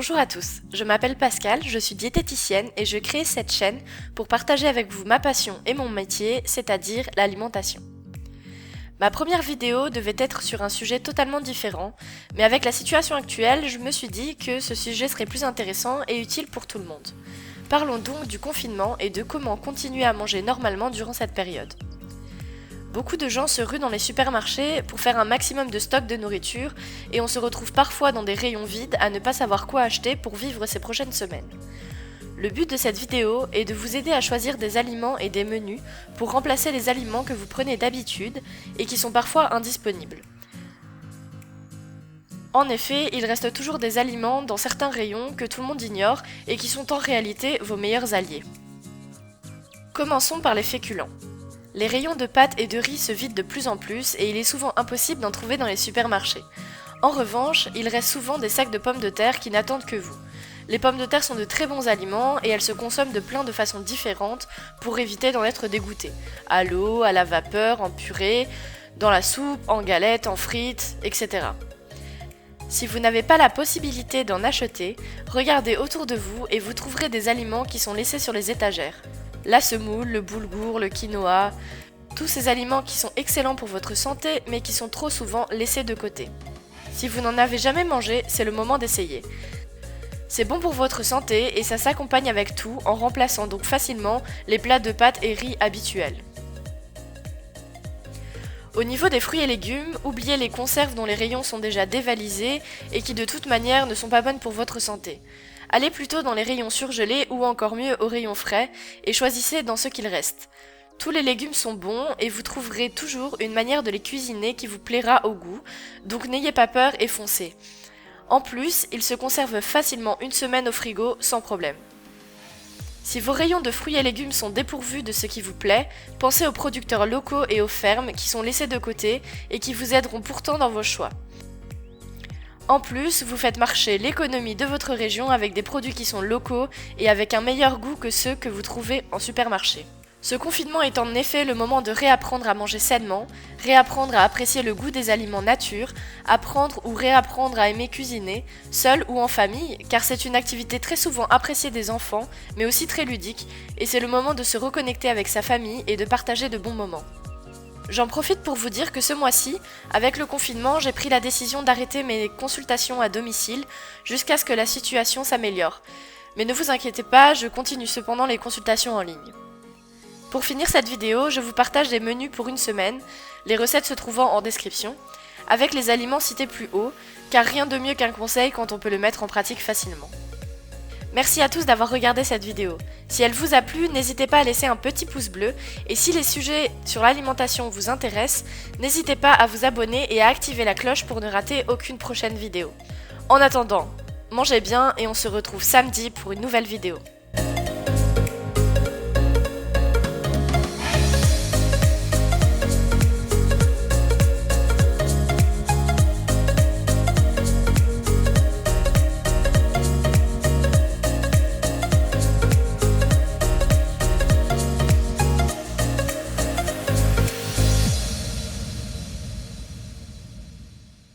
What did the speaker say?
Bonjour à tous, je m'appelle Pascal, je suis diététicienne et je crée cette chaîne pour partager avec vous ma passion et mon métier, c'est-à-dire l'alimentation. Ma première vidéo devait être sur un sujet totalement différent, mais avec la situation actuelle, je me suis dit que ce sujet serait plus intéressant et utile pour tout le monde. Parlons donc du confinement et de comment continuer à manger normalement durant cette période. Beaucoup de gens se ruent dans les supermarchés pour faire un maximum de stock de nourriture et on se retrouve parfois dans des rayons vides à ne pas savoir quoi acheter pour vivre ces prochaines semaines. Le but de cette vidéo est de vous aider à choisir des aliments et des menus pour remplacer les aliments que vous prenez d'habitude et qui sont parfois indisponibles. En effet, il reste toujours des aliments dans certains rayons que tout le monde ignore et qui sont en réalité vos meilleurs alliés. Commençons par les féculents. Les rayons de pâtes et de riz se vident de plus en plus et il est souvent impossible d'en trouver dans les supermarchés. En revanche, il reste souvent des sacs de pommes de terre qui n'attendent que vous. Les pommes de terre sont de très bons aliments et elles se consomment de plein de façons différentes pour éviter d'en être dégoûté. À l'eau, à la vapeur, en purée, dans la soupe, en galette, en frites, etc. Si vous n'avez pas la possibilité d'en acheter, regardez autour de vous et vous trouverez des aliments qui sont laissés sur les étagères. La semoule, le boulgour, le quinoa, tous ces aliments qui sont excellents pour votre santé mais qui sont trop souvent laissés de côté. Si vous n'en avez jamais mangé, c'est le moment d'essayer. C'est bon pour votre santé et ça s'accompagne avec tout en remplaçant donc facilement les plats de pâtes et riz habituels. Au niveau des fruits et légumes, oubliez les conserves dont les rayons sont déjà dévalisés et qui de toute manière ne sont pas bonnes pour votre santé. Allez plutôt dans les rayons surgelés ou encore mieux aux rayons frais et choisissez dans ce qu'il reste. Tous les légumes sont bons et vous trouverez toujours une manière de les cuisiner qui vous plaira au goût, donc n'ayez pas peur et foncez. En plus, ils se conservent facilement une semaine au frigo sans problème. Si vos rayons de fruits et légumes sont dépourvus de ce qui vous plaît, pensez aux producteurs locaux et aux fermes qui sont laissés de côté et qui vous aideront pourtant dans vos choix. En plus, vous faites marcher l'économie de votre région avec des produits qui sont locaux et avec un meilleur goût que ceux que vous trouvez en supermarché. Ce confinement est en effet le moment de réapprendre à manger sainement, réapprendre à apprécier le goût des aliments nature, apprendre ou réapprendre à aimer cuisiner, seul ou en famille, car c'est une activité très souvent appréciée des enfants, mais aussi très ludique, et c'est le moment de se reconnecter avec sa famille et de partager de bons moments. J'en profite pour vous dire que ce mois-ci, avec le confinement, j'ai pris la décision d'arrêter mes consultations à domicile jusqu'à ce que la situation s'améliore. Mais ne vous inquiétez pas, je continue cependant les consultations en ligne. Pour finir cette vidéo, je vous partage des menus pour une semaine, les recettes se trouvant en description, avec les aliments cités plus haut, car rien de mieux qu'un conseil quand on peut le mettre en pratique facilement. Merci à tous d'avoir regardé cette vidéo. Si elle vous a plu, n'hésitez pas à laisser un petit pouce bleu, et si les sujets sur l'alimentation vous intéressent, n'hésitez pas à vous abonner et à activer la cloche pour ne rater aucune prochaine vidéo. En attendant, mangez bien et on se retrouve samedi pour une nouvelle vidéo.